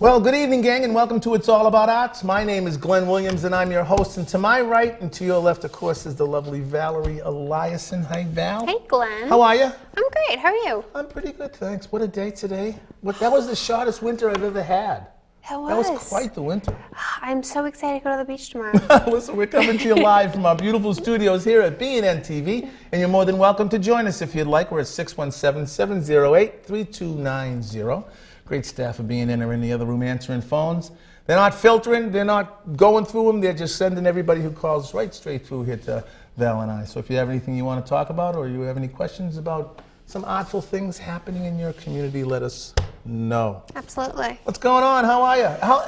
Well, good evening, gang, and welcome to It's All About Arts. My name is Glenn Williams, and I'm your host. And to my right and to your left, of course, is the lovely Valerie Eliason. Hi, Val. Hey, Glenn. How are you? I'm great. How are you? I'm pretty good, thanks. What a day today. That was the shortest winter I've ever had. That That was quite the winter. I'm so excited to go to the beach tomorrow. Listen, we're coming to you live from our beautiful studios here at BNN TV, and you're more than welcome to join us if you'd like. We're at 617-708-3290. Great staff of BNN are in the other room answering phones. They're not filtering, they're not going through them, they're just sending everybody who calls right straight through here to Val and I. So if you have anything you want to talk about or you have any questions about some artful things happening in your community, let us know. Absolutely. What's going on? How are you?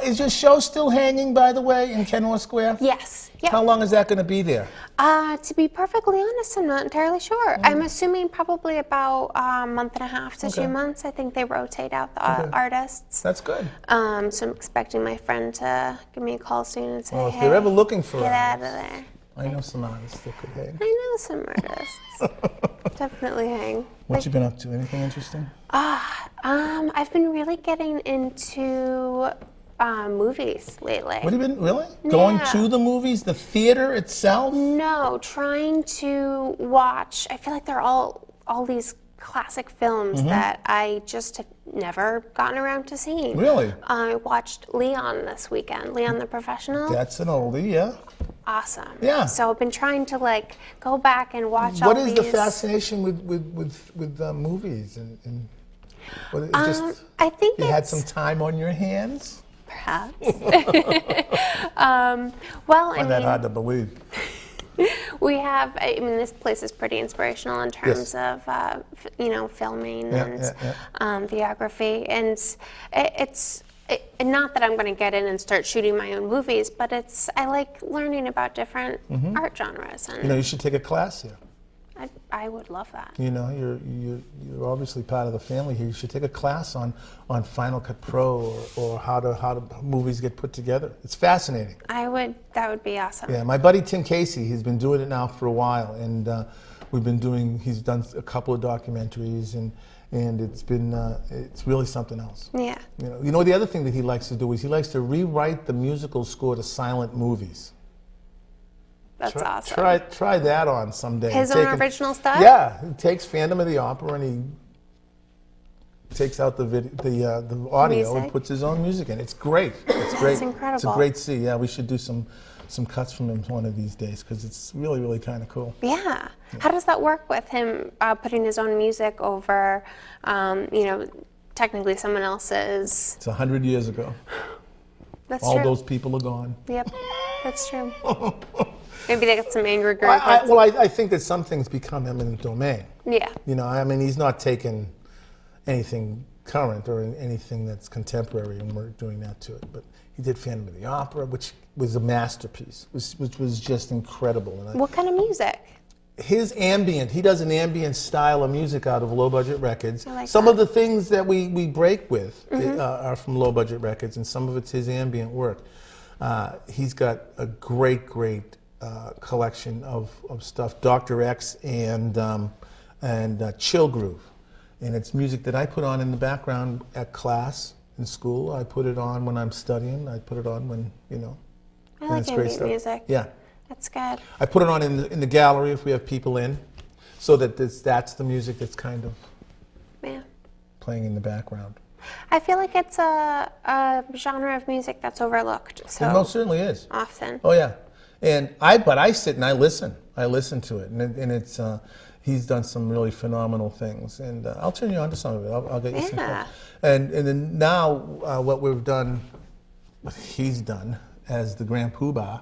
Is your show still hanging, by the way, in Kenmore Square? Yes. Yep. How long is that going to be there? To be perfectly honest, I'm not entirely sure. I'm assuming probably about a month and a half to 2 months. I think they rotate out the artists. That's good. So I'm expecting my friend to give me a call soon and say, Well, if hey, they're ever looking for get out artists, of there. I know some artists that could hang. I know some artists. Definitely hang. What you been up to? Anything interesting? I've been really getting into movies lately. What have you been, really? Going to the movies, the theater itself? No, trying to watch. I feel like they're all these classic films that I just have never gotten around to seeing. Really? I watched Leon this weekend. Leon the Professional. That's an oldie, yeah. Awesome. Yeah. So I've been trying to go back and watch all these. What is the fascination with movies and what, I think you had some time on your hands? Perhaps. Well, I Find that hard to believe. We have, I mean, this place is pretty inspirational in terms of, filming and videography. And it's not that I'm going to get in and start shooting my own movies, but I like learning about different art genres. And you should take a class here. I would love that. You're obviously part of the family here. You should take a class on Final Cut Pro or how to movies get put together. It's fascinating. That would be awesome. Yeah, my buddy Tim Casey, he's been doing it now for a while, and he's done a couple of documentaries, and it's really something else. Yeah. The other thing that he likes to do is he likes to rewrite the musical score to silent movies. That's awesome. Try that on someday. His own original stuff? Yeah, he takes Phantom of the Opera and he takes out the audio music. and puts his own music in. It's great. It's great. It's incredible. It's a great see. Yeah, we should do some cuts from him one of these days because it's really, really kind of cool. Yeah. How does that work with him putting his own music over, technically someone else's? It's 100 years ago. That's All true. those people are gone. Yep, that's true. Maybe they got some angry group. I think that some things become eminent domain. Yeah. He's not taking anything current or anything that's contemporary, and we're doing that to it. But he did Phantom of the Opera, which was a masterpiece, which was just incredible. What kind of music? His ambient, he does an ambient style of music out of low-budget records. I like some that. of the things that we break with are from low-budget records, and some of it's his ambient work. He's got a great collection of stuff, Dr. X and Chill Groove. And it's music that I put on in the background at class in school. I put it on when I'm studying. I put it on when, I like ambient music. Yeah. That's good. I put it on in the gallery if we have people in, so that that's the music that's kind of playing in the background. I feel like it's a genre of music that's overlooked. So It most certainly is. Often. Oh yeah. But I sit and I listen. I listen to it, and it's he's done some really phenomenal things. And I'll turn you on to some of it. I'll get you some. And then now what he's done as the Grand Poobah,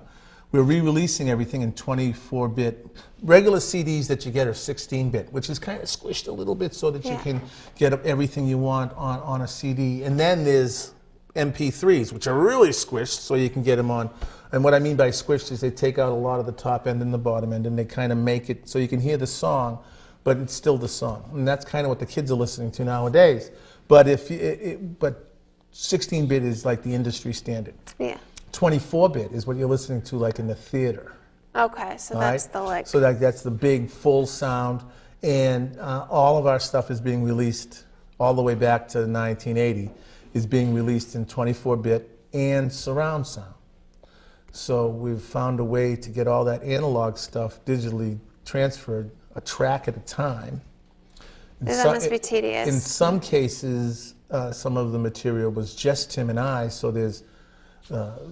we're re-releasing everything in 24-bit. Regular CDs that you get are 16-bit, which is kind of squished a little bit so that you can get everything you want on a CD. And then there's MP3s, which are really squished, so you can get them on. And what I mean by squished is they take out a lot of the top end and the bottom end, and they kind of make it so you can hear the song, but it's still the song. And that's kind of what the kids are listening to nowadays. But 16-bit is like the industry standard. Yeah. 24-bit is what you're listening to like in the theater. Okay, so that's the So that's the big full sound, and all of our stuff is being released all the way back to 1980 is being released in 24-bit and surround sound. So we've found a way to get all that analog stuff digitally transferred, a track at a time. That must be tedious. In some cases, some of the material was just Tim and I, so there's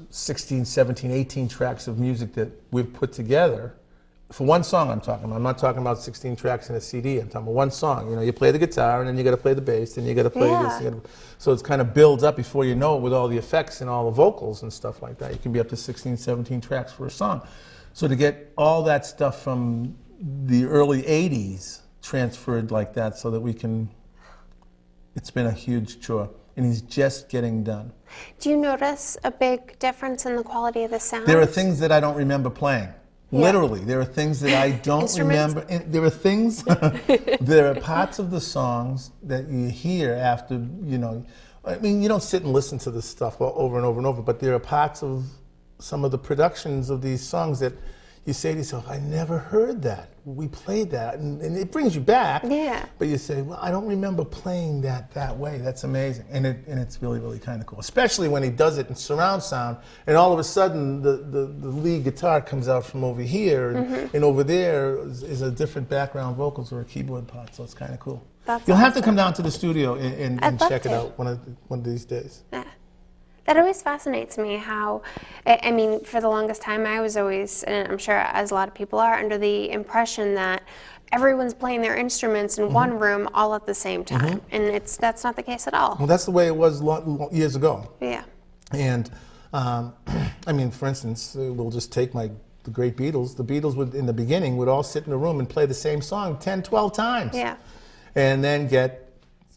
16, 17, 18 tracks of music that we've put together. For one song I'm talking about. I'm not talking about 16 tracks in a CD. I'm talking about one song. You know, you play the guitar, and then you got to play the bass, then you got to play this. So it's kind of builds up before you know it with all the effects and all the vocals and stuff like that. You can be up to 16, 17 tracks for a song. So to get all that stuff from the early 80s transferred like that so that we can, it's been a huge chore. And he's just getting done. Do you notice a big difference in the quality of the sound? There are things that I don't remember playing. Yeah. Literally, there are things that I don't remember. There are things, there are parts of the songs that you hear after, you know, I mean, you don't sit and listen to this stuff over and over and over, but there are parts of some of the productions of these songs that you say to yourself, I never heard that. We played that, and it brings you back. Yeah. But you say, well, I don't remember playing that way. That's amazing, and it's really, really kind of cool. Especially when he does it in surround sound, and all of a sudden the lead guitar comes out from over here, and over there is a different background vocals or a keyboard part. So it's kind of cool. You'll have to come down to the studio and check it out one of these days. Yeah. That always fascinates me how, I mean, for the longest time I was always, and I'm sure as a lot of people are, under the impression that everyone's playing their instruments in one room all at the same time. And that's not the case at all. Well, that's the way it was years ago. Yeah. And, I mean, for instance, we'll just take the great Beatles. The Beatles would, in the beginning, would all sit in a room and play the same song 10, 12 times. Yeah. And then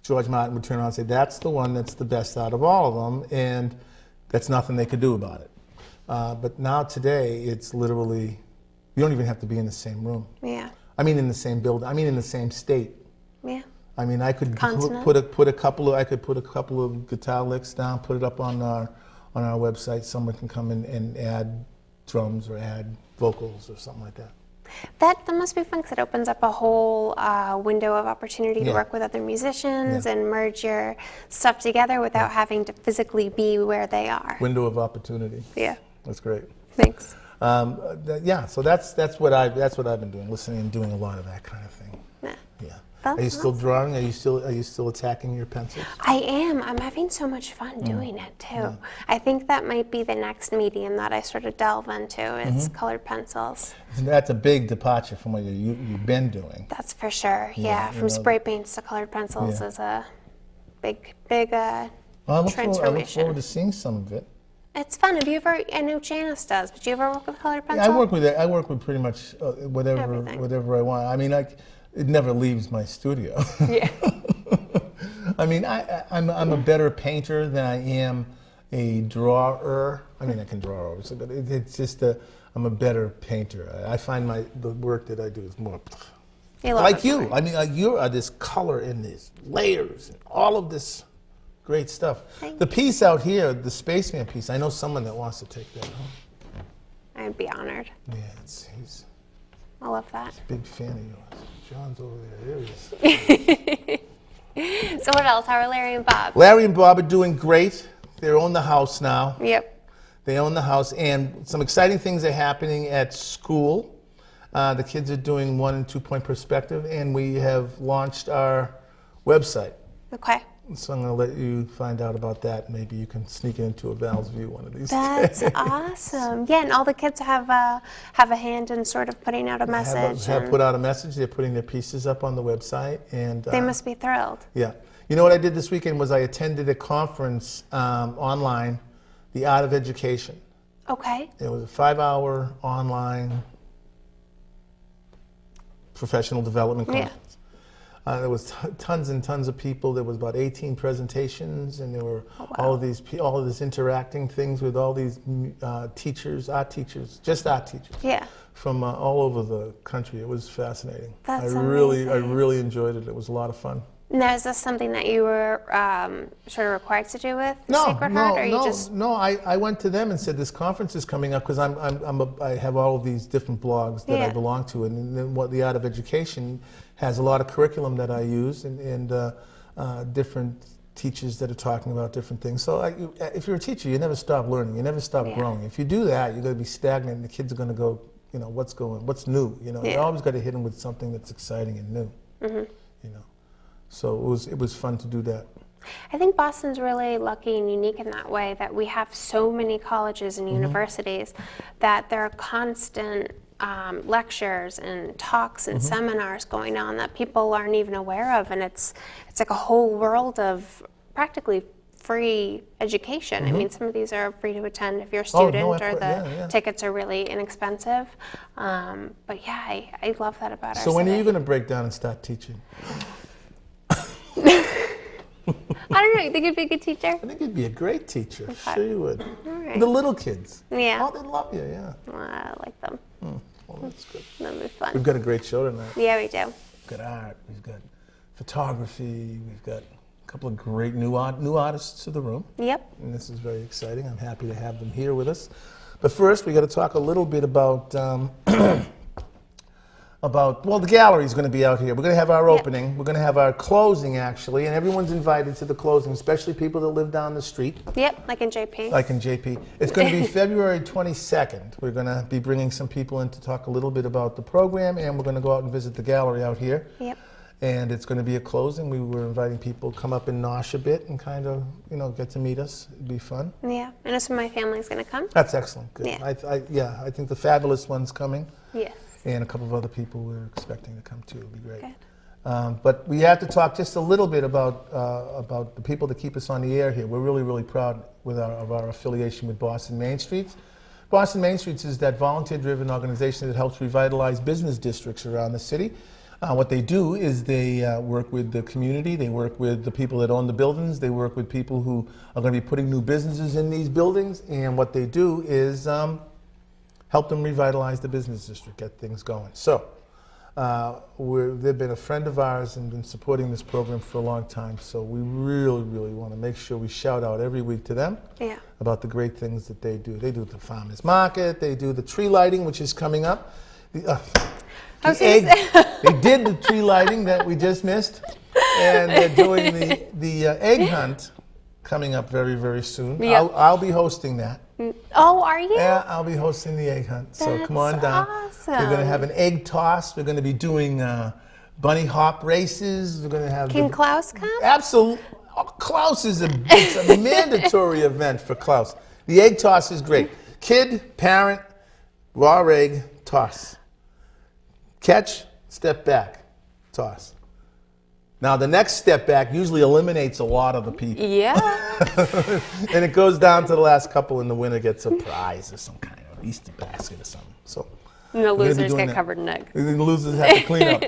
George Martin would turn around and say, that's the one that's the best out of all of them, and that's nothing they could do about it. But now today, it's literally, you don't even have to be in the same room. Yeah. I mean in the same building, I mean in the same state. Yeah. I mean, I could put a couple of guitar licks down, put it up on our website. Someone can come in and add drums or add vocals or something like that. That must be fun because it opens up a whole window of opportunity to work with other musicians and merge your stuff together without having to physically be where they are. Window of opportunity. Yeah. That's great. Thanks. So that's what I've been doing, listening and doing a lot of that kind of thing. Yeah. Are you still drawing? Are you still attacking your pencils? I am. I'm having so much fun doing it too. I think that might be the next medium that I sort of delve into is colored pencils. And that's a big departure from what you've been doing. That's for sure. Yeah, from spray paints to colored pencils is a big transformation. I look forward to seeing some of it. It's fun. Have you ever? I know Janice does, but do you ever work with colored pencil? Yeah, I work with pretty much whatever I want. I mean, it never leaves my studio. Yeah. I mean, I'm a better painter than I am a drawer. I mean, I can draw, but it's just I'm a better painter. I find the work that I do is more like you. I mean, you are this color and these layers and all of this great stuff. The piece out here, the Spaceman piece, I know someone that wants to take that home. I'd be honored. Yeah, I love that. He's a big fan of yours. John's over there. There he is. So what else? How are Larry and Bob? Larry and Bob are doing great. They own the house now. Yep. They own the house, and some exciting things are happening at school. The kids are doing 1 and 2 point perspective, and we have launched our website. Okay. So I'm going to let you find out about that. Maybe you can sneak it into a Val's View one of these days. That's awesome. Yeah, and all the kids have a hand in sort of putting out a message. Have put out a message. They're putting their pieces up on the website, and they must be thrilled. Yeah. You know what I did this weekend was I attended a conference online, The Art of Education. Okay. It was a 5-hour online professional development conference. Yeah. There was tons and tons of people. There was about 18 presentations, and there were all of these interacting things with all these teachers, art teachers, from all over the country. It was fascinating. That's I really enjoyed it. It was a lot of fun. Now, is this something that you were sort of required to do with Sacred Heart, or you just? No. I went to them and said, "This conference is coming up because I have all of these different blogs that I belong to, and then what the Art of Education has a lot of curriculum that I use and different teachers that are talking about different things. So if you're a teacher, you never stop learning. You never stop growing. If you do that, you're going to be stagnant, and the kids are going to go, what's new? You always got to hit them with something that's exciting and new. So it was fun to do that. I think Boston's really lucky and unique in that way that we have so many colleges and universities that there are constant lectures and talks and seminars going on that people aren't even aware of, and it's like a whole world of practically free education. I mean, some of these are free to attend if you're a student, or the tickets are really inexpensive. But yeah, I love that about our So when city. are you going to break down and start teaching? I don't know. You think you'd be a good teacher? I think you'd be a great teacher. Okay. Sure you would. All right. The little kids. Yeah. Oh, they love you, yeah. I like them. Well, that's good. That'll be fun. We've got a great show tonight. Yeah, we do. We've got art, we've got photography, we've got a couple of great new artists to the room. Yep. And this is very exciting. I'm happy to have them here with us. But first, we got to talk a little bit about the gallery is going to be out here. We're going to have our opening. We're going to have our closing, actually, and everyone's invited to the closing, especially people that live down the street. Yep, like in JP. Like in JP. It's going to be February 22nd. We're going to be bringing some people in to talk a little bit about the program, and we're going to go out and visit the gallery out here. Yep. And it's going to be a closing. We were inviting people to come up and nosh a bit and kind of, get to meet us. It'd be fun. Yeah, I know some of my family's going to come. That's excellent. Good. Yeah. I think the Fabulous One's coming. Yes. And a couple of other people we're expecting to come too. It'll be great. Good. But we have to talk just a little bit about the people that keep us on the air here. We're really, really proud of our affiliation with Boston Main Streets. Boston Main Streets is that volunteer-driven organization that helps revitalize business districts around the city. What they do is they work with the community, they work with the people that own the buildings, they work with people who are going to be putting new businesses in these buildings, and what they do is help them revitalize the business district, get things going. So they've been a friend of ours and been supporting this program for a long time, so we really, really want to make sure we shout out every week to them about the great things that they do. They do the farmers market, they do the tree lighting, which is coming up. They did the tree lighting that we just missed, and they're doing the egg hunt coming up very, very soon. Yep. I'll be hosting that. Oh, are you? Yeah, I'll be hosting the egg hunt. So come on down. Awesome. We're going to have an egg toss. We're going to be doing bunny hop races. We're going to have. Can Klaus come? Absolutely. Klaus is it's a mandatory event for Klaus. The egg toss is great. Kid, parent, raw egg toss. Catch, step back, toss. Now the next step back usually eliminates a lot of the people. Yeah. And it goes down to the last couple, and the winner gets a prize or some kind of Easter basket or something. So And the losers get covered in egg. And the losers have to clean up.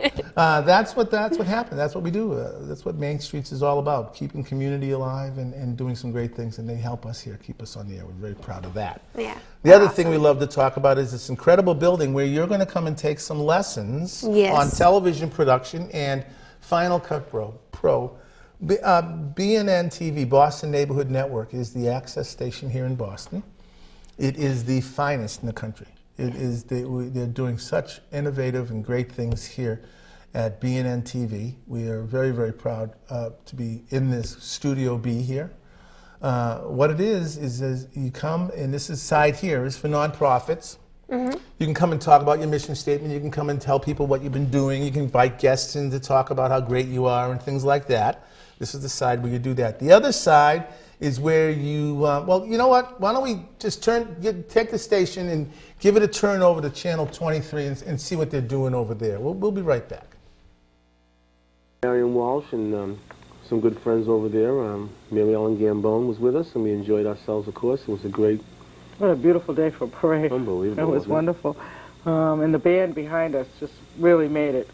That's what happened. That's what we do. That's what Main Streets is all about, keeping community alive and doing some great things, and they help us here, keep us on the air. We're very proud of that. Yeah. The other thing we love to talk about is this incredible building where you're going to come and take some lessons on television production and Final Cut Pro. BNN TV, Boston Neighborhood Network, is the access station here in Boston. It is the finest in the country. They're doing such innovative and great things here at BNN TV. We are very, very proud to be in this Studio B here. What it is you come, and this is side here is for nonprofits. Mm-hmm. You can come and talk about your mission statement. You can come and tell people what you've been doing. You can invite guests in to talk about how great you are and things like that. This is the side where you do that. The other side is where you, well, you know what? Why don't we just take the station and give it a turn over to Channel 23 and see what they're doing over there. We'll be right back. Marion Walsh and some good friends over there. Mary Ellen Gambone was with us, and we enjoyed ourselves, of course. It was a great... What a beautiful day for a parade. Unbelievable. It was wonderful. And the band behind us just really made it.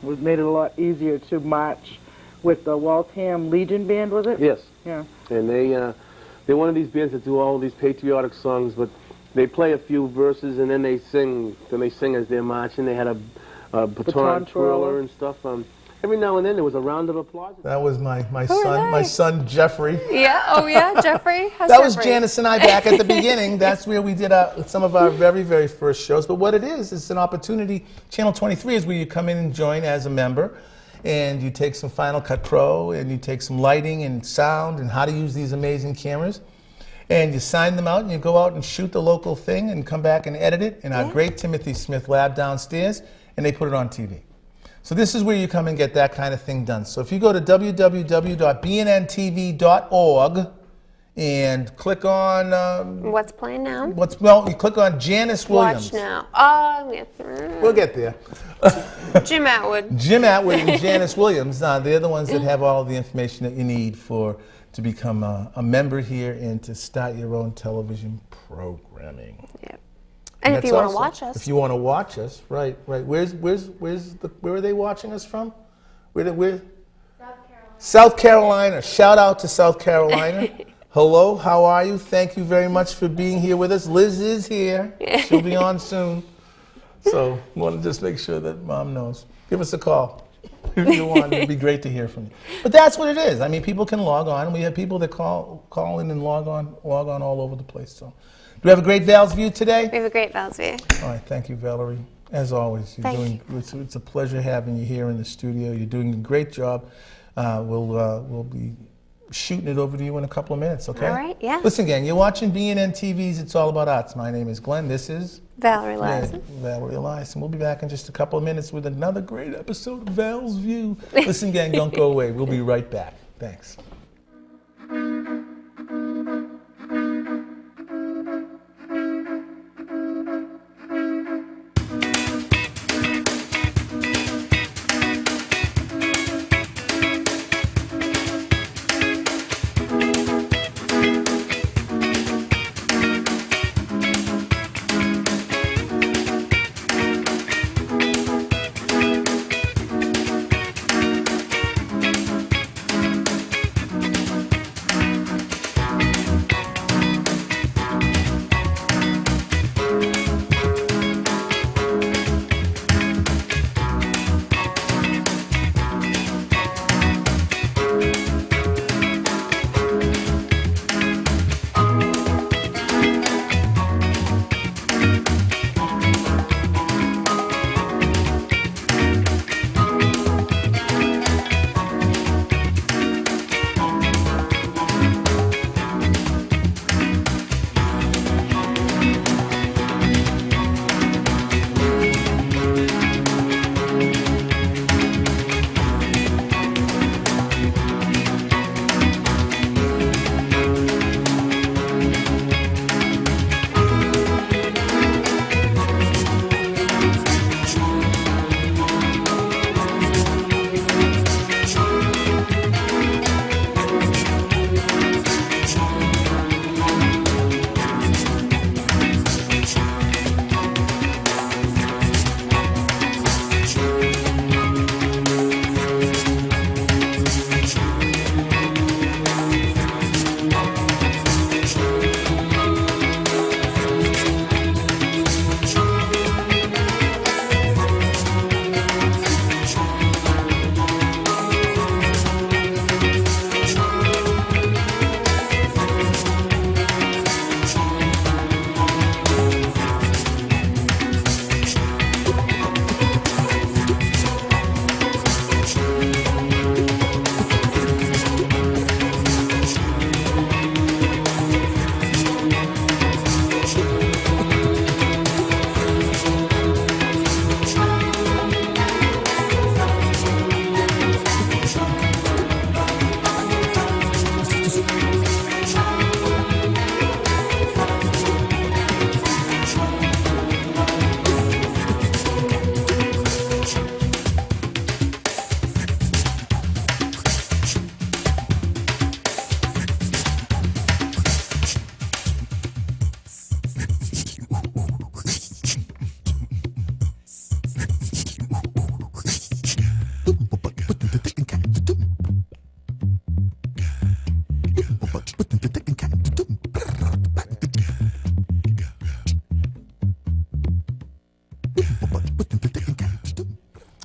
Made it a lot easier to march with the Waltham Legion Band, was it? Yes. Yeah. And they're one of these bands that do all these patriotic songs, but they play a few verses and then they sing as they're marching. They had a baton twirler and stuff. Every now and then there was a round of applause. That was my son Jeffrey. Yeah. Oh yeah, Jeffrey. How's That Jeffrey? was Janice and I back at the beginning. That's where we did some of our very, very first shows. But what it is, it's an opportunity. Channel 23 is where you come in and join as a member. and you take some Final Cut Pro, and you take some lighting and sound and how to use these amazing cameras, and you sign them out, and you go out and shoot the local thing and come back and edit it in our great Timothy Smith lab downstairs, and they put it on TV. So this is where you come and get that kind of thing done. So if you go to www.bnntv.org and click on... What's playing now? You click on Janice Williams. Watch now. Oh, yeah. We'll get there. Jim Atwood. Jim Atwood and Janice Williams, they're the ones that have all the information that you need to become a member here and to start your own television programming. Yep. And if you want to watch us. If you want to watch us, right. Where are they watching us from? Where? South Carolina. South Carolina. Shout out to South Carolina. Hello, how are you? Thank you very much for being here with us. Liz is here. She'll be on soon. So want to just make sure that Mom knows. Give us a call if you want. It'd be great to hear from you. But that's what it is. I mean, people can log on. We have people that call in and log on all over the place. So. Do we have a great Val's View today? We have a great Val's View. All right, thank you, Valerie. As always, it's a pleasure having you here in the studio. You're doing a great job. We'll be shooting it over to you in a couple of minutes, okay? All right, yeah. Listen, gang, you're watching BNN TV's It's All About Arts. My name is Glenn. This is... Valerie Eliason. Valerie Eliason. We'll be back in just a couple of minutes with another great episode of Val's View. Listen, gang, don't go away. We'll be right back. Thanks.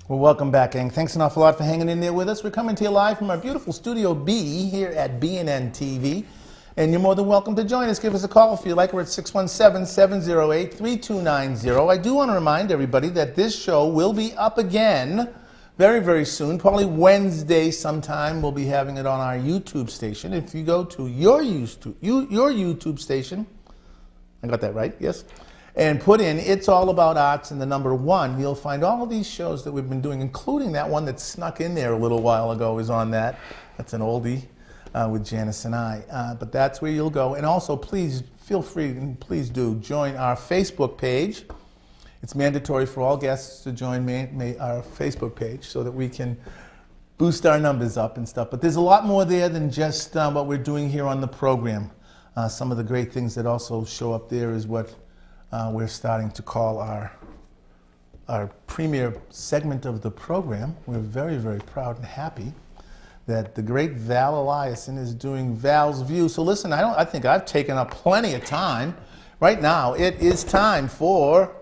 Well, welcome back, gang. Thanks an awful lot for hanging in there with us. We're coming to you live from our beautiful Studio B here at BNN TV. And you're more than welcome to join us. Give us a call if you like. We're at 617-708-3290. I do want to remind everybody that this show will be up again very, very soon. Probably Wednesday sometime. We'll be having it on our YouTube station. If you go to your YouTube station, I got that right, yes? And put in It's All About Arts and the number 1, you'll find all of these shows that we've been doing, including that one that snuck in there a little while ago is on that. That's an oldie with Janice and I. But that's where you'll go. And also, please feel free and please do join our Facebook page. It's mandatory for all guests to join our Facebook page so that we can boost our numbers up and stuff. But there's a lot more there than just what we're doing here on the program. Some of the great things that also show up there is what we're starting to call our premier segment of the program. We're very, very proud and happy that the great Val Eliason is doing Val's View. So listen, I think I've taken up plenty of time. Right now, it is time for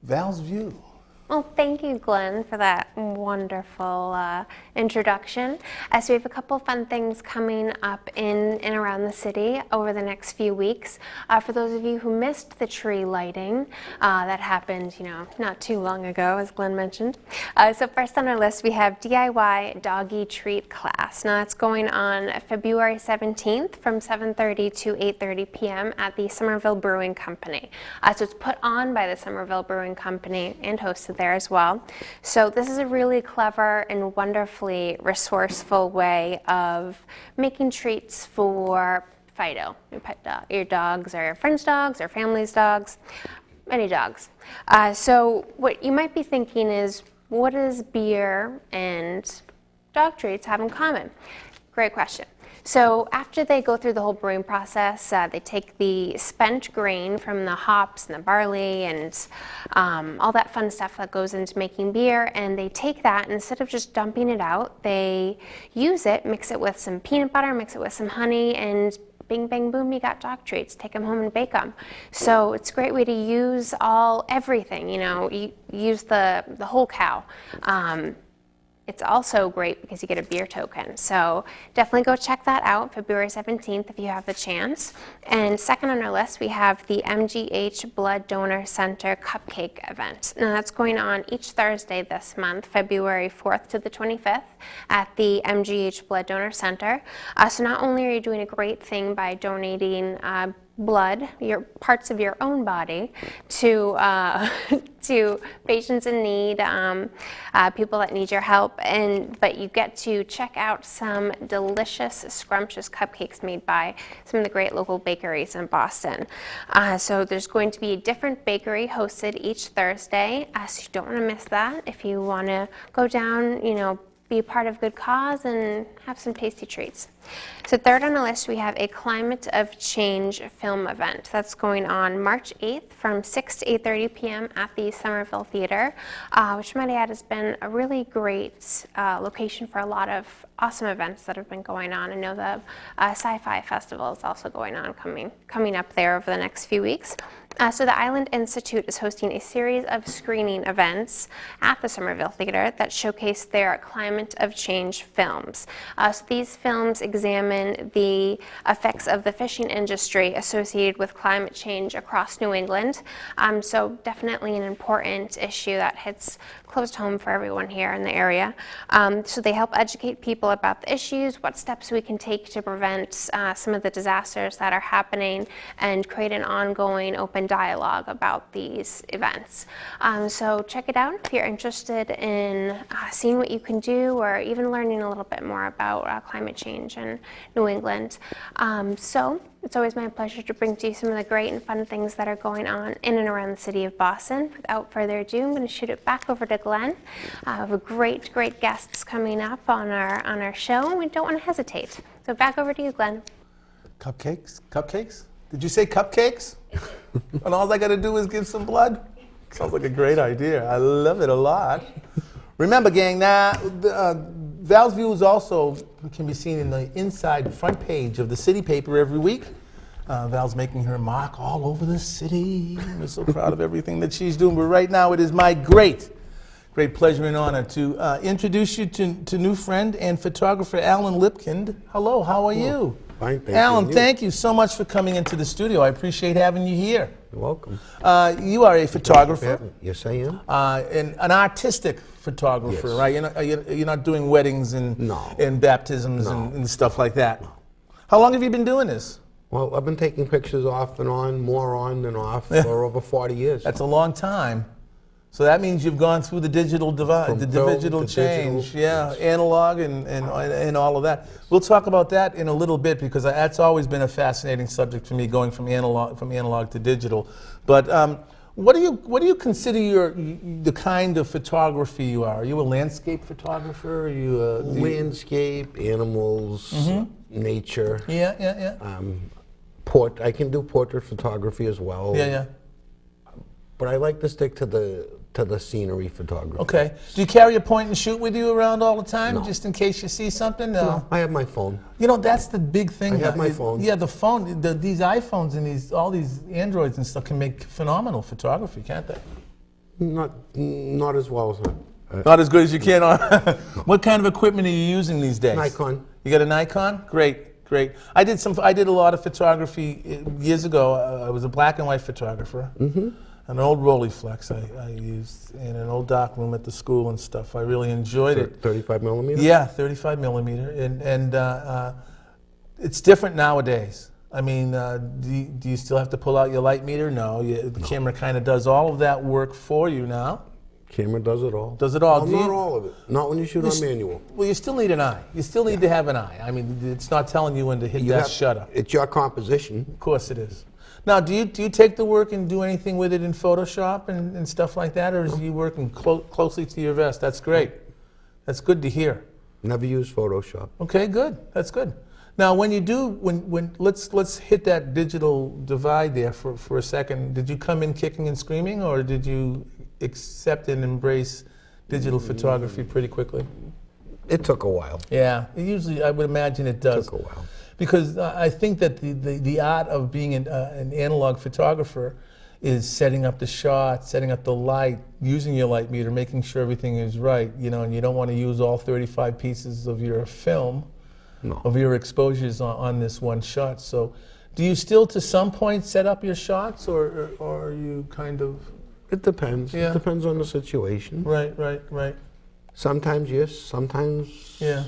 Val's View. Well, thank you, Glenn, for that wonderful introduction. So we have a couple fun things coming up in and around the city over the next few weeks. For those of you who missed the tree lighting that happened, not too long ago, as Glenn mentioned. So first on our list, we have DIY Doggy Treat Class. Now that's going on February 17th from 7:30 to 8:30 p.m. at the Somerville Brewing Company. So it's put on by the Somerville Brewing Company and hosted there as well. So this is a really clever and wonderfully resourceful way of making treats for Fido, your pet dog, your dogs or your friends' dogs or family's dogs, any dogs. So what you might be thinking is, what does beer and dog treats have in common? Great question. So after they go through the whole brewing process, they take the spent grain from the hops and the barley and all that fun stuff that goes into making beer, and they take that, and instead of just dumping it out, they use it, mix it with some peanut butter, mix it with some honey, and bing, bang, boom, you got dog treats. Take them home and bake them. So it's a great way to use everything, you use the whole cow. It's also great because you get a beer token. So definitely go check that out, February 17th, if you have the chance. And second on our list, we have the MGH Blood Donor Center Cupcake event. Now that's going on each Thursday this month, February 4th to the 25th at the MGH Blood Donor Center. So not only are you doing a great thing by donating blood, your parts of your own body, to patients in need, people that need your help, but you get to check out some delicious, scrumptious cupcakes made by some of the great local bakeries in Boston. So there's going to be a different bakery hosted each Thursday, so you don't want to miss that. If you want to go down, be a part of good cause and have some tasty treats. So third on the list, we have a Climate of Change film event. That's going on March 8th from 6 to 8:30 p.m. at the Somerville Theater, which might add has been a really great location for a lot of awesome events that have been going on. I know the Sci-Fi Festival is also going on, coming up there over the next few weeks. So the Island Institute is hosting a series of screening events at the Somerville Theater that showcase their Climate of Change films. So these films examine the effects of the fishing industry associated with climate change across New England. So definitely an important issue that hits close to home for everyone here in the area. So they help educate people about the issues, what steps we can take to prevent some of the disasters that are happening, and create an ongoing open dialogue about these events. So check it out if you're interested in seeing what you can do, or even learning a little bit more about climate change in New England. So it's always my pleasure to bring to you some of the great and fun things that are going on in and around the city of Boston. Without further ado, I'm going to shoot it back over to Glenn. We have great guests coming up on our show, and we don't want to hesitate. So back over to you, Glenn. Cupcakes? Did you say cupcakes? And all I got to do is give some blood? Sounds like a great idea. I love it a lot. Remember, gang, Val's View is also can be seen in the inside front page of the city paper every week. Val's making her mark all over the city. We're so proud of everything that she's doing. But right now, it is my great Great pleasure and honor to introduce you to new friend and photographer Alan Lipkind. Hello, how are you? Fine, thank you. Alan, And you? thank you so much for coming into the studio. I appreciate having you here. You're welcome. You are a photographer, Yes, I am. and an artistic photographer, Yes. right? You're not doing weddings and, No. and baptisms No. and stuff like that. How long have you been doing this? Well, I've been taking pictures off and on, more on than off, for over 40 years. That's a long time. So that means you've gone through the digital divide, From the film digital to change, digital, yeah, yes. analog and all of that. We'll talk about that in a little bit because that's always been a fascinating subject for me, going from analog to digital. But what do you consider the kind of photography you are? Are you a landscape photographer? Are you a Landscape, animals, nature. Yeah. I can do portrait photography as well. Yeah. But I like to stick to the scenery photography. Okay. Do you carry a point and shoot with you around all the time, No. just in case you see something? No, I have my phone. You know, that's the big thing. I have now. my phone. Yeah, the phone. These iPhones and all these Androids and stuff can make phenomenal photography, can't they? Not as well as Not as good as you can on. What kind of equipment are you using these days? Nikon. You got a Nikon? Great. I did a lot of photography years ago. I was a black and white photographer. An old Rolleiflex I used in an old darkroom at the school and stuff. I really enjoyed it. 35 millimeter? Yeah, 35 millimeter, and it's different nowadays. I mean, do you still have to pull out your light meter? No, the camera kind of does all of that work for you now. Camera does it all. Does it all? Well, Do not you- all of it. Not when you shoot on manual. Well, you still need an eye. You still need to have an eye. I mean, it's not telling you when to hit You that have- shutter. It's your composition. Of course it is. Now, do you take the work and do anything with it in Photoshop and stuff like that, or is you working closely to your vest? That's great. That's good to hear. Never use Photoshop. Okay, good. That's good. Now, when you do, let's hit that digital divide there for a second. Did you come in kicking and screaming, or did you accept and embrace digital photography pretty quickly? It took a while. Yeah, usually I would imagine it does. Took a while. Because I think that the art of being an analog photographer is setting up the shot, setting up the light, using your light meter, making sure everything is right, and you don't want to use all 35 pieces of your film, of your exposures on this one shot. So do you still, to some point, set up your shots, or are you kind of... It depends. Yeah. It depends on the situation. Right. Sometimes yes, sometimes Yeah.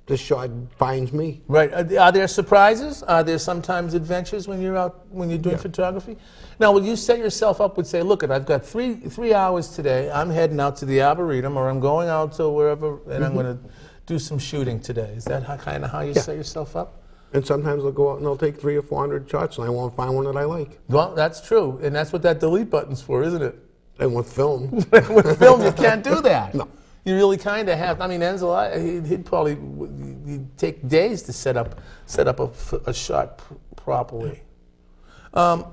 the shot finds me. Right. Are there surprises? Are there sometimes adventures when you're out, when you're doing photography? Now, will you set yourself up with, say, look, I've got three hours today. I'm heading out to the Arboretum, or I'm going out to wherever, and I'm going to do some shooting today. Is that kind of how you set yourself up? And sometimes they'll go out and they'll take 300 or 400 shots, and I won't find one that I like. Well, that's true, and that's what that delete button's for, isn't it? And with film, With film, you can't do that. No. You really kind of have. I mean, he'd probably he'd take days to set up a shot properly. Are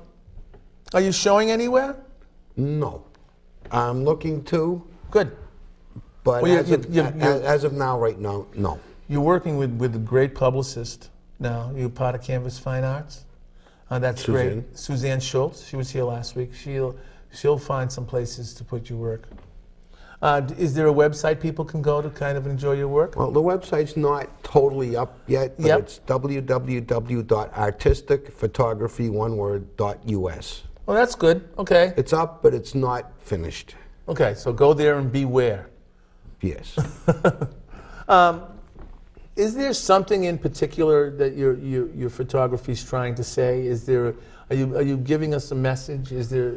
you showing anywhere? no. I'm looking to, Good. but Well, as of now, right now, no. You're working with a great publicist now. You're part of Canvas Fine Arts. That's Suzanne. great. Suzanne Schultz. She was here last week. She'll find some places to put your work. Is there a website people can go to kind of enjoy your work? Well, the website's not totally up yet, but Yep. it's www.artisticphotography.us. Well, that's good. Okay. It's up, but it's not finished. Okay, so go there and beware. Yes. Is there something in particular that your photography is trying to say? Are you giving us a message? Is there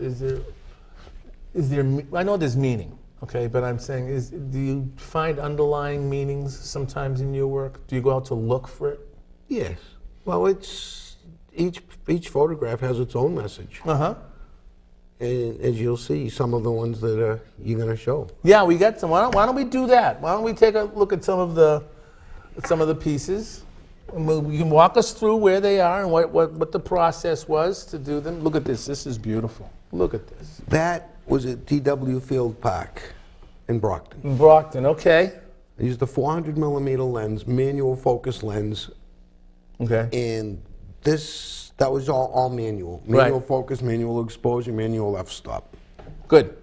I know there's meaning, okay, but I'm saying do you find underlying meanings sometimes in your work? Do you go out to look for it? Yes. Well, it's each photograph has its own message, Uh-huh. and as you'll see, some of the ones that you're going to show. Yeah, we got some. Why don't we do that? Why don't we take a look at some of the pieces? And you can walk us through where they are and what the process was to do them. Look at this. This is beautiful. Look at this. That was at DW Field Park in Brockton. In Brockton, okay. I used a 400 millimeter lens, manual focus lens, Okay. and that was all manual. Right. Manual focus, manual exposure, manual f-stop. Good.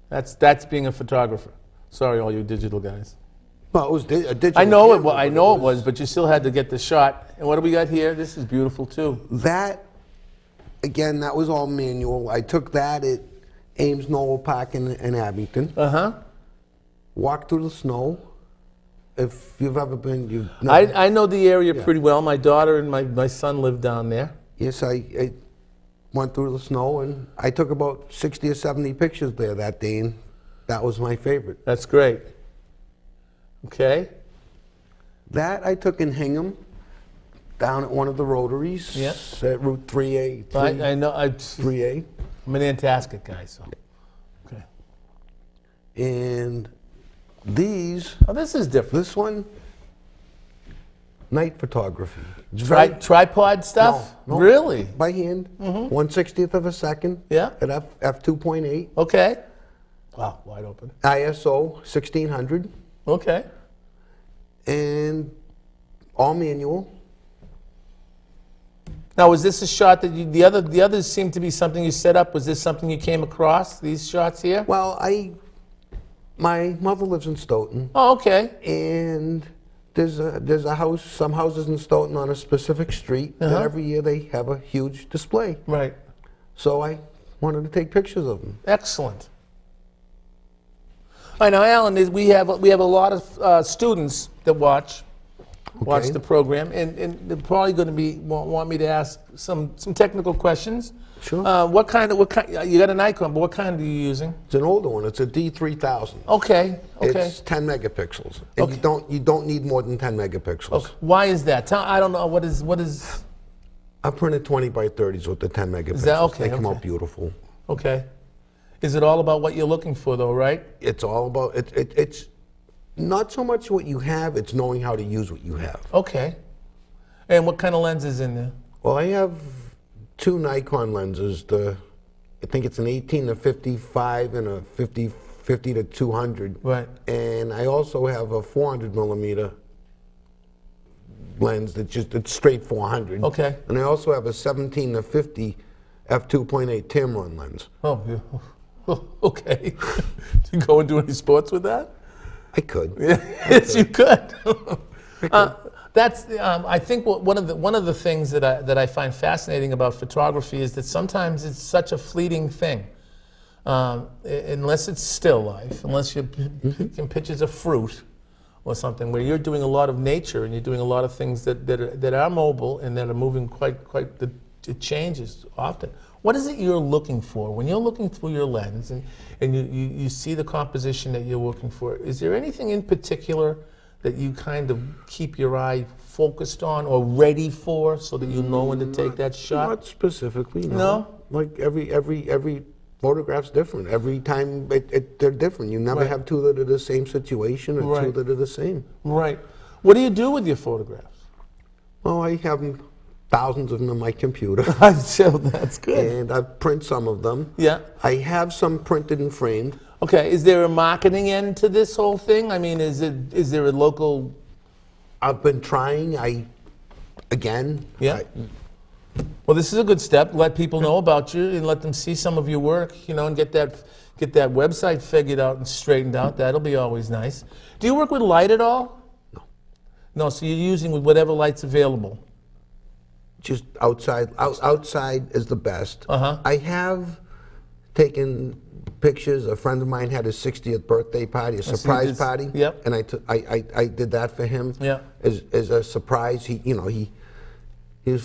That's being a photographer. Sorry, all you digital guys. Well, it was a digital. I know it. camera, Well, I but know it was, but you still had to get the shot. And what do we got here? This is beautiful too. That, again, that was all manual. I took that at Ames Knoll Park in Abington. Walked through the snow. If you've ever been, you know. I know the area pretty well. My daughter and my son live down there. Yes, I went through the snow, and I took about 60 or 70 pictures there that day, and that was my favorite. That's great. Okay. That I took in Hingham, down at one of the rotaries. Yeah. At Route 3A. I know. 3A. I'm an Antasket guy, so. Okay. And these, Oh, this is different. this one, night photography. Tripod stuff? No, Really? By hand, 1/60th of a second. Yeah. At f2.8, Okay. Wow, wide open. ISO 1600, Okay. and all manual. Now, was this a shot that you, the others seem to be something you set up? Was this something you came across, these shots here? Well, my mother lives in Stoughton, Oh, okay. and there's a house, some houses in Stoughton on a specific street that every year they have a huge display. Right. So I wanted to take pictures of them. Excellent. All right, now, Alan, we have a lot of students that watch the program, and they're probably going to want me to ask some technical questions. Sure. What kind? You got a Nikon, but what kind are you using? It's an older one. It's a D3000. Okay. Okay. It's 10 megapixels, and Okay. you don't need more than 10 megapixels. Okay. Why is that? I don't know. What is? I printed 20 by 30s with the 10 megapixels. that okay? They come Okay. out beautiful. Okay. Is it all about what you're looking for, though, right? It's all about it's not so much what you have; it's knowing how to use what you have. Okay. And what kind of lens is in there? Well, I have two Nikon lenses. I think it's an 18 to 55 and a 50 to 200. Right. And I also have a 400 millimeter lens it's straight 400. Okay. And I also have a 17 to 50 f2.8 Tamron lens. Oh, yeah. Okay. Do you go and do any sports with that? I could. Yes, you could. That's I think one of the things that I find fascinating about photography is that sometimes it's such a fleeting thing. Unless it's still life, unless you're taking pictures of fruit or something, where you're doing a lot of nature and you're doing a lot of things that are mobile and that are moving quite it changes often. What is it you're looking for when you're looking through your lens and you see the composition that you're looking for? Is there anything in particular that you kind of keep your eye focused on or ready for so that you know when to take that shot? Not specifically, no. No? Like every photograph's different. Every time they're different. You never Right. have two that are the same situation or two Right. that are the same. Right. What do you do with your photographs? Well, I have thousands of them on my computer. So that's good. And I print some of them. Yeah. I have some printed and framed. Okay. Is there a marketing end to this whole thing? I mean, is there a local? I've been trying. Yeah. Well, this is a good step. Let people know about you and let them see some of your work, and get that website figured out and straightened out. That'll be always nice. Do you work with light at all? No. No, so you're using with whatever light's available. Just outside. Outside is the best. Uh-huh. I have taken pictures. A friend of mine had his 60th birthday party, a surprise this. party. Yep. And I did that for him. Yeah. As a surprise. He's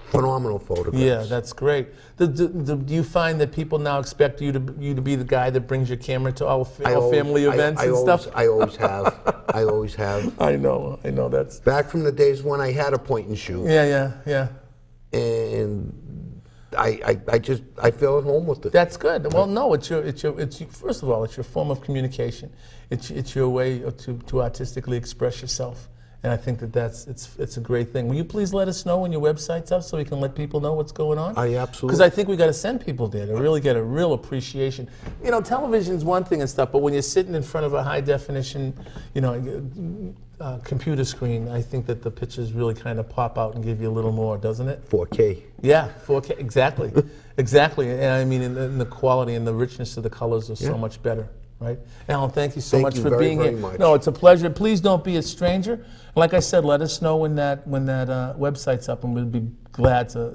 phenomenal photographs. Yeah, that's great. Do you find that people now expect you to be the guy that brings your camera to all family events and stuff? I always have. I always have. I know. That's. Back from the days when I had a point and shoot. Yeah. And I feel at home with it. That's good. Well, no, it's first of all, it's your form of communication. It's your way to artistically express yourself. And I think it's a great thing. Will you please let us know when your website's up so we can let people know what's going on? I absolutely. Because I think we got to send people there to really get a real appreciation. Television's one thing and stuff, but when you're sitting in front of a high definition, computer screen, I think that the pictures really kind of pop out and give you a little more, doesn't it? 4K. Yeah, 4K, exactly. Exactly. And I mean, and the quality and the richness of the colors are so much better. Right? Alan, thank you so Thank much you for very, being very here. much. No, it's a pleasure. Please don't be a stranger. Like I said, let us know when that website's up, and we'll be glad to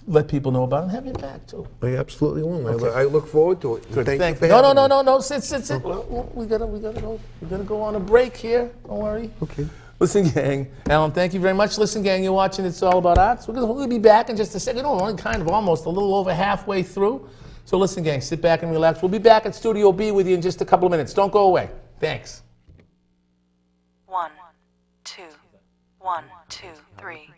let people know about it and have you back too. I absolutely will. I look forward to it. Good. Thank you for No, having me. no. Sit. Well, we gotta go on a break here. Don't worry. Okay. Listen, gang. Alan, thank you very much. Listen, gang, you're watching It's All About Arts. We'll be back in just a second. We're only kind of almost a little over halfway through. So listen, gang, sit back and relax. We'll be back at Studio B with you in just a couple of minutes. Don't go away. Thanks. 1, 2, 1, 2, 3.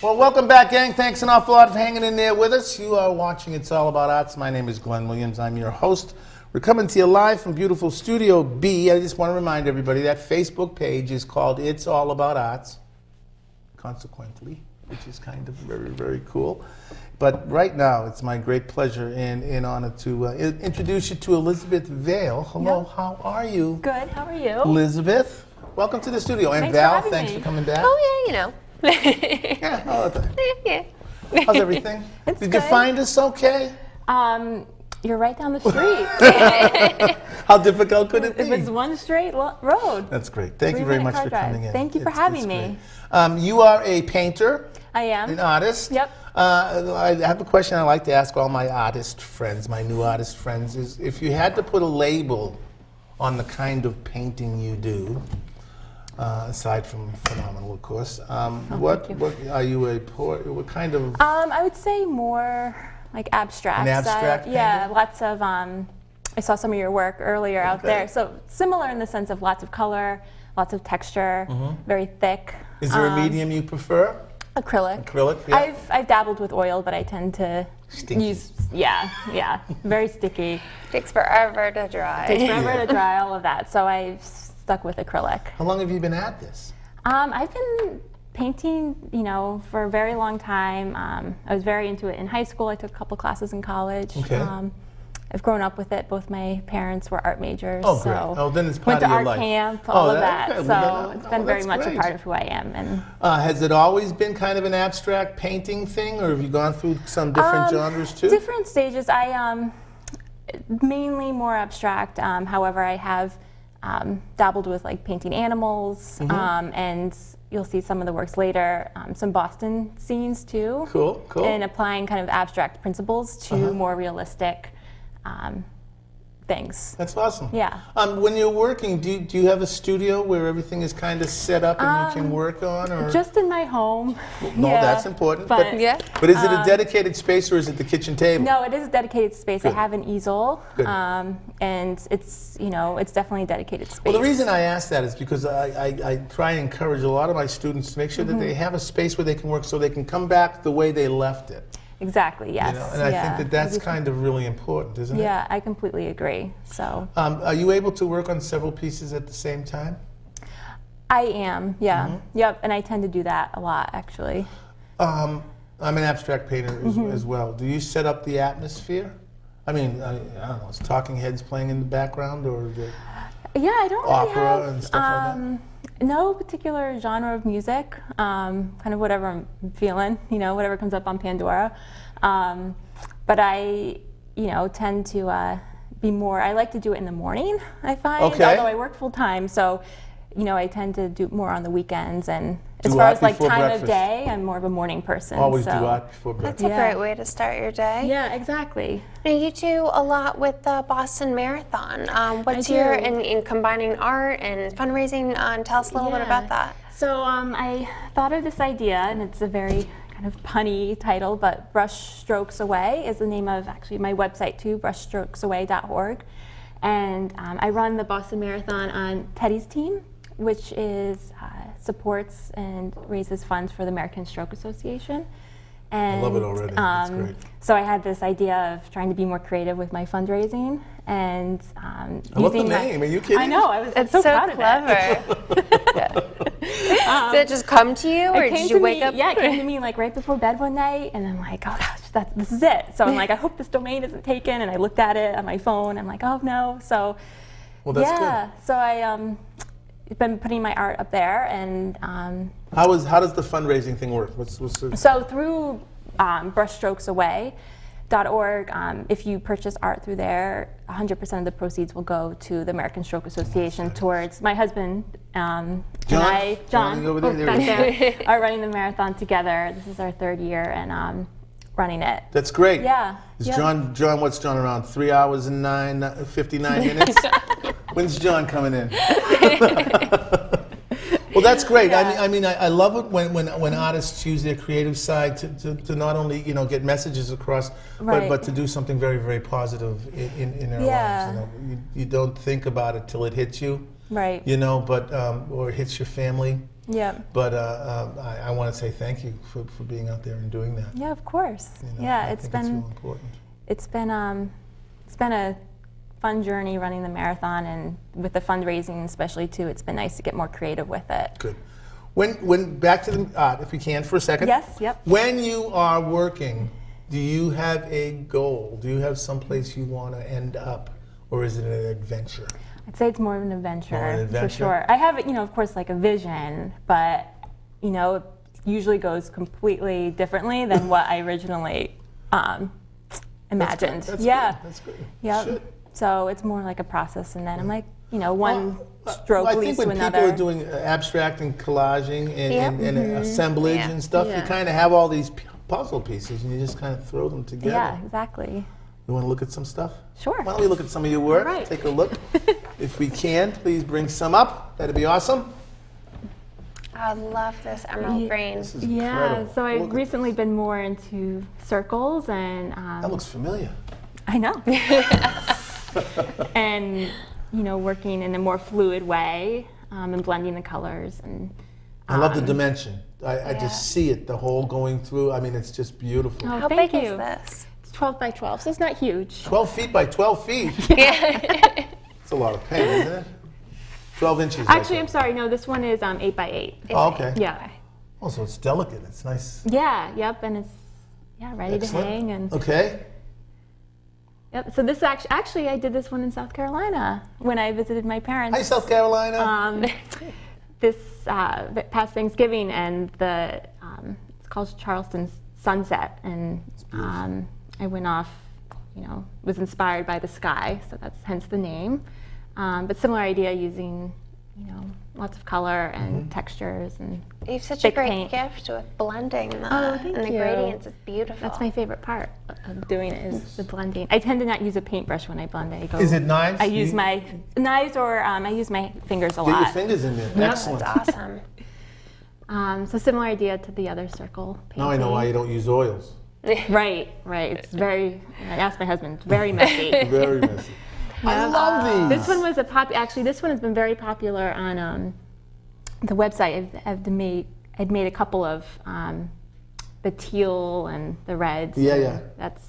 Well, welcome back, gang. Thanks an awful lot for hanging in there with us. You are watching It's All About Arts. My name is Glenn Williams. I'm your host. We're coming to you live from beautiful Studio B. I just want to remind everybody that Facebook page is called It's All About Arts, consequently, which is kind of very, very cool. But right now, it's my great pleasure and honor to introduce you to Elizabeth Vail. Hello, how are you? Good, how are you? Elizabeth, welcome to the studio. And Thanks for Val, having thanks me. for coming back. Oh, yeah, you know. Yeah, all the time. Yeah. How's everything? It's Did you good. find us okay? I You're right down the street. How difficult could it be? If it's one straight road. That's great. Thank you very 3-minute much car for drive. coming in. Thank you for having me. Great. You are a painter, I am. an artist. Yep. I have a question I like to ask all my artist friends, my new artist friends, is if you had to put a label on the kind of painting you do, aside from phenomenal, of course, what are you a poet? What kind of? I would say more like abstract. An abstract yeah, painter? lots of. I saw some of your work earlier out there. So similar in the sense of lots of color, lots of texture, very thick. Is there a medium you prefer? Acrylic. Acrylic, yeah. I've dabbled with oil, but I tend to Stinky. use very sticky. Takes forever to dry. Takes forever to dry, all of that. So I've stuck with acrylic. How long have you been at this? I've been painting, for a very long time. I was very into it in high school. I took a couple classes in college. Okay. I've grown up with it. Both my parents were art majors. Oh, great. So Oh, then it's part went of to your art life. camp, Oh, all of that- that. okay. So Well, it's been oh, very that's much a great. part of who I am. And Has it always been kind of an abstract painting thing, or have you gone through some different genres too? different stages. I mainly more abstract. However, I have dabbled with like painting animals, and you'll see some of the works later. Some Boston scenes too. Cool, cool. And applying kind of abstract principles to more realistic things. That's awesome. Yeah. When you're working, do you have a studio where everything is kind of set up and you can work on, or? Just in my home. No, Yeah, that's important. But, Yeah. But is it a dedicated space or is it the kitchen table? No, it is a dedicated space. Good. I have an easel, Good. and it's it's definitely a dedicated space. Well, the reason I ask that is because I try and encourage a lot of my students to make sure that they have a space where they can work so they can come back the way they left it. Exactly. Yes. And I yeah. think that that's kind of really important, isn't it? Yeah, I completely agree. So Are you able to work on several pieces at the same time? I am. Yeah. Yep. And I tend to do that a lot, actually. I'm an abstract painter as well. Do you set up the atmosphere? I mean, I don't know, is Talking Heads playing in the background or the Yeah, I don't really opera have and stuff like no particular genre of music. Kind of whatever I'm feeling, whatever comes up on Pandora. But I, tend to be more. I like to do it in the morning. I find, Okay. although I work full time, so I tend to do more on the weekends. And as Do far art as like before time breakfast. of day, I'm more of a morning person. Always so. do art before breakfast. That's a Yeah. great way to start your day. Yeah, exactly. Now, you do a lot with the Boston Marathon. What's I your do. in combining art and fundraising? Tell us a little bit about that. So I thought of this idea, and it's a very kind of punny title, but Brush Strokes Away is the name of actually my website too, brushstrokesaway.org. And I run the Boston Marathon on Teddy's team, which is supports and raises funds for the American Stroke Association. And, love it already. That's great. So I had this idea of trying to be more creative with my fundraising, and I love the using my- name. Are you kidding? I know. I'm It's so so proud of it. clever. Did it just come to you, or It did came you to wake me, up? Yeah, it came to me like right before bed one night, and I'm like, oh gosh, this is it. So I'm like, I hope this domain isn't taken, and I looked at it on my phone. I'm like, oh no. So Well, that's yeah, so I been putting my art up there, and How does the fundraising thing work? What's the, so through brushstrokesaway.org, if you purchase art through there, 100% of the proceeds will go to the American Stroke Association towards my husband and I, John, over there? both There back he is. there, are running the marathon together. This is our third year and running it. That's great. Yeah. Is Yep. John, what's John around? 3 hours and 59 minutes? When's John coming in? Well, that's great. Yeah. I love it when artists use their creative side to not only get messages across, Right. but to do something very, very positive in their Yeah. lives. You don't think about it till it hits you, Right. but or it hits your family. Yep. But I want to say thank you for being out there and doing that. Yeah, of course. I Yeah, think it's real important. it's been a fun journey running the marathon, and with the fundraising especially too, it's been nice to get more creative with it. Good. When back to the art, if we can for a second. Yes, yep. When you are working, do you have a goal? Do you have someplace you want to end up, or is it an adventure? I'd say it's more of an adventure, More an adventure? for sure. I have, of course, like a vision, but it usually goes completely differently than what I originally imagined. That's yeah. good. That's good. Yep. Should. So it's more like a process, and then I'm like, one stroke I leads think to when another. people are doing abstract and collaging and assemblage Yeah. and stuff, you Yeah. kind of have all these puzzle pieces, and you just kind of throw them together. Yeah, exactly. You want to look at some stuff? Sure. Why don't we look at some of your work? All right. Take a look. If we can, please bring some up. That'd be awesome. I love this emerald green. This is Yeah, incredible. so I've Look at- recently been more into circles and That looks familiar. I know. And working in a more fluid way and blending the colors and I love the dimension. I just see it, the whole going through. I mean, it's just beautiful. Oh, How thank big you. is this? It's 12 by 12, so it's not huge. 12 feet by 12 feet. Yeah. It's a lot of paint, isn't it? 12 inches. I Actually, I'm think. sorry. No, this one is 8 by 8. Oh, okay. Yeah. Oh, so it's delicate. It's nice. Yeah. Yep. And it's ready Excellent. to hang and. Okay. Yep. So this actually I did this one in South Carolina when I visited my parents. Hi, South Carolina. This past Thanksgiving, and it's called Charleston Sunset, and I went off, was inspired by the sky, so that's hence the name. But similar idea, using lots of color and textures and You have such a thick great paint. gift with blending the, thank and the you. gradients. It's beautiful. That's my favorite part of doing it is the blending. I tend to not use a paintbrush when I blend. I go. Is it knives? I use my knives, or I use my fingers a Get your lot. fingers in there. Excellent. That's awesome. So similar idea to the other circle painting. Now I know why you don't use oils. Right. It's very. I asked my husband. It's very messy. Very messy. I love these. This one was actually, this one has been very popular on the website. I'd made a couple of the teal and the reds. Yeah, and yeah. That's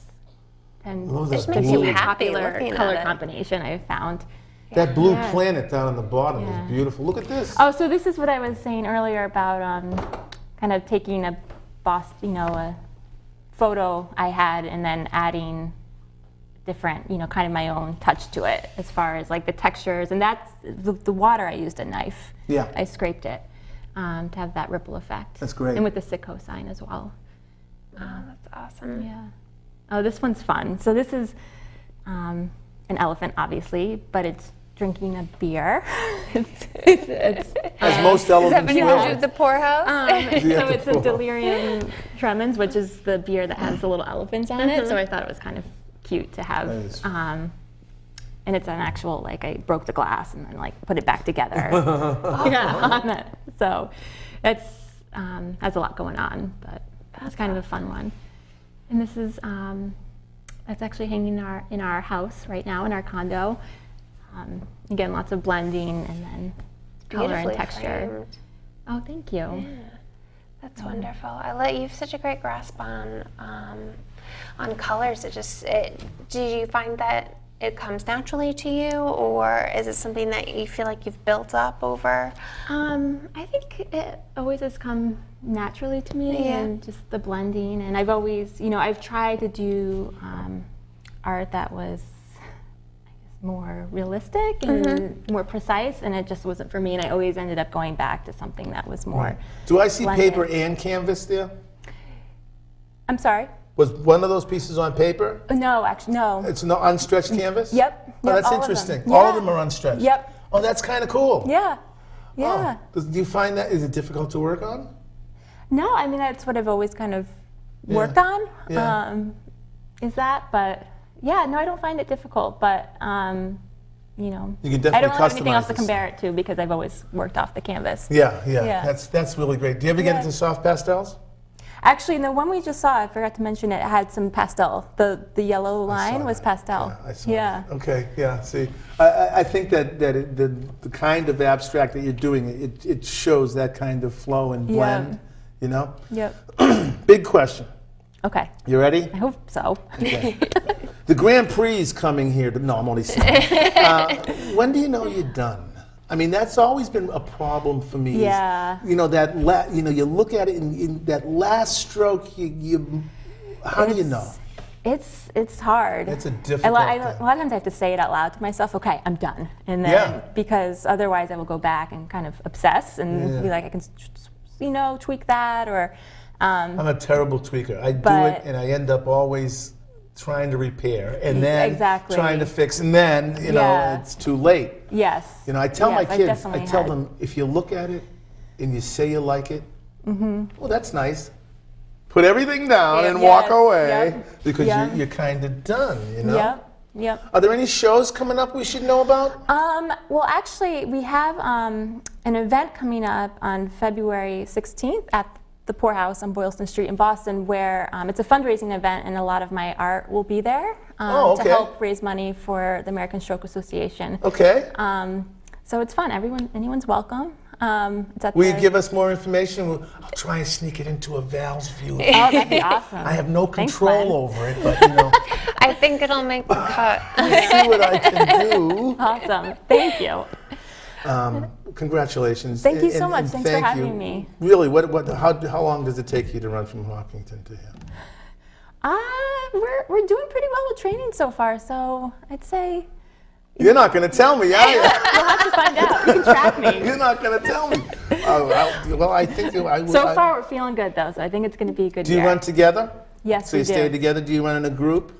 love and that it's blue. a really Happy popular looking at color it. combination I've found. That blue Yeah. planet down on the bottom Yeah. is beautiful. Look at this. Oh, so this is what I was saying earlier about kind of taking a a photo I had and then adding different, kind of my own touch to it as far as like the textures. And that's the water. I used a knife. Yeah. I scraped it to have that ripple effect. That's great. And with the Sitco sign as well. Oh, that's awesome. Yeah. Oh, this one's fun. So this is an elephant, obviously, but it's drinking a beer. As most elephants When you will. went to the poorhouse? So it's a delirium tremens, which is the beer that has the little elephants on it. So I thought it was kind of cute to have. That is- And it's an actual, like, I broke the glass and then put it back together. On it. So it's has a lot going on, but that's kind of a fun one. And this is that's actually hanging in our house right now, in our condo. Again, lots of blending and then color and Beautifully texture. framed. Oh, thank you. That's wonderful. You have such a great grasp on colors. Do you find that it comes naturally to you, or is it something that you feel like you've built up over? I think it always has come naturally to me, Yeah. and just the blending. And I've always, I've tried to do art that was, I guess, more realistic and more precise, and it just wasn't for me. And I always ended up going back to something that was more. Do I see blended. paper and canvas there? I'm sorry. Was one of those pieces on paper? No, actually, no. It's no unstretched canvas? Yep. Oh, Yep, that's all of them. interesting. All of Yeah. them are unstretched? Yep. Oh, that's kind of cool. Yeah. Yeah. Oh, do you find that, is it difficult to work on? No, I mean, that's what I've always kind of Yeah. worked on. Yeah. Is that, but yeah, no, I don't find it difficult, but You can I definitely don't have anything else customize to this. compare it to because I've always worked off the canvas. Yeah. Yeah. That's really great. Do you ever get Yeah. into soft pastels? Actually, the one we just saw, I forgot to mention it, had some pastel. The yellow line was that. pastel. Yeah, I saw Yeah. that. Okay, yeah, see, I think that the kind of abstract that you're doing, it shows that kind of flow and blend, Yep. Big question. Okay. You ready? I hope so. Okay. The Grand Prix is coming here. No, I'm only saying. When do you know you're done? I mean, that's always been a problem for me. is, Yeah. you look at it in that last stroke. How do you know? It's hard. It's a A difficult lot, thing. a lot of times I have to say it out loud to myself. Okay, I'm done, and then Yeah. because otherwise I will go back and kind of obsess and Yeah. be like, I can, tweak that or. I'm a terrible tweaker. I do But- it, and I end up always trying to repair, and then Exactly. trying to fix, and then Yeah. it's too late. Yes. You know, I tell my Yes, I've kids, definitely I tell had- them, if you look at it and you say you like it, well, that's nice. Put everything down and walk Yes, away yep, because yep. you're kind of done. You know. Yep. Yep. Are there any shows coming up we should know about? Well, actually, we have an event coming up on February 16th at the Poorhouse on Boylston Street in Boston, where it's a fundraising event, and a lot of my art will be there Oh, okay. to help raise money for the American Stroke Association. Okay. So it's fun. Anyone's welcome. It's at Will you the- give us more information? I'll try and sneak it into a Val's view. Oh, that'd be awesome. I have no Thanks, control Glenn. over it, but you know, I think it'll make the cut. see what I can do. Awesome. Thank you. Congratulations. Thank you so And much. Thanks for thank having you. me. Really, how long does it take you to run from Hopkinton to here? We're doing pretty well with training so far, so I'd say You're not going to tell me, are you? we'll have to find out. You can track me. You're not going to tell me. Well, I think I would. So far, we're feeling good, though, so I think it's going to be a good Do you year. run together? Yes, So we you do. stay together? Do you run in a group?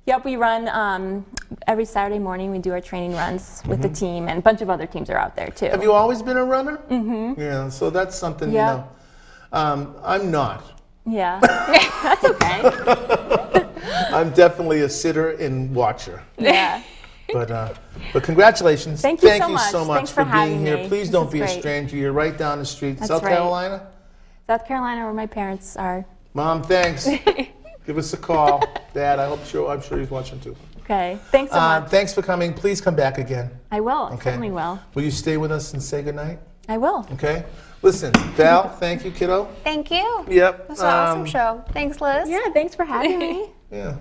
Yep, we run every Saturday morning. We do our training runs with the team, and a bunch of other teams are out there, too. Have you always been a runner? Mm-hmm. Yeah, so that's something, Yeah. you know. I'm not. Yeah. That's okay. I'm definitely a sitter and watcher. Yeah. But congratulations. Thank you so Thank you much. so much Thanks for for being having here. me. Please This don't is be a great. stranger. You're right down the street. That's South right. Carolina? South Carolina, where my parents are. Mom, thanks. Give us a call. Dad, I'm sure he's watching too. Okay. Thanks so much. Thanks for coming. Please come back again. I will. I Okay. certainly will. Will you stay with us and say goodnight? I will. Okay. Listen, Val, thank you, kiddo. Thank you. Yep. That's an awesome show. Thanks, Liz. Yeah, thanks for having me. Yeah.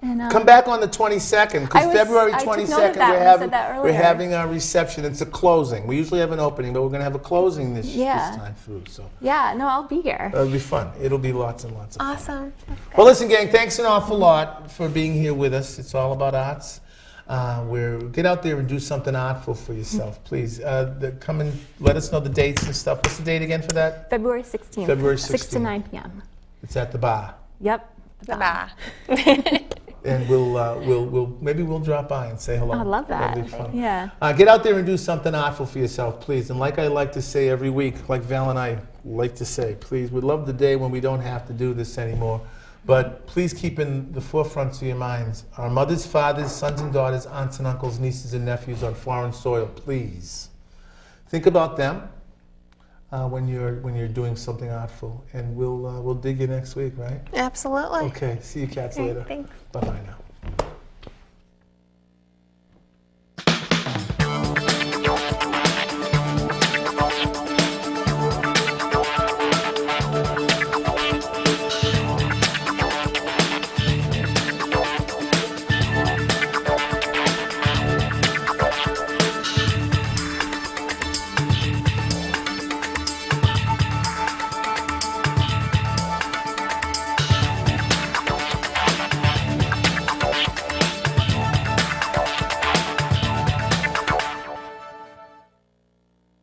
And, Come back on the 22nd, because I February took note of 22nd that when you said that we're earlier. having our reception. It's a closing. We usually have an opening, but we're going to have a closing this Yeah. time through. So Yeah, no, I'll be here. it'll be fun. It'll be lots and lots of fun. Awesome. Well, listen, gang, thanks an awful lot for being here with us. It's all about arts. Get out there and do something artful for yourself, please. Come and let us know the dates and stuff. What's the date again for that? February 16th. February 6 to 16th. 9 p.m. It's at the bar, Yep. Bye. and maybe we'll drop by and say hello. I love that. That'll be fun. Yeah. Get out there and do something artful for yourself, please. And like I like to say every week, like Val and I like to say, please, we love the day when we don't have to do this anymore. But please keep in the forefront of your minds our mothers, fathers, sons and daughters, aunts and uncles, nieces and nephews on foreign soil. Please think about them when you're doing something artful, and we'll dig you next week, right? Absolutely. Okay. See you cats Okay, later. thanks. Bye bye now.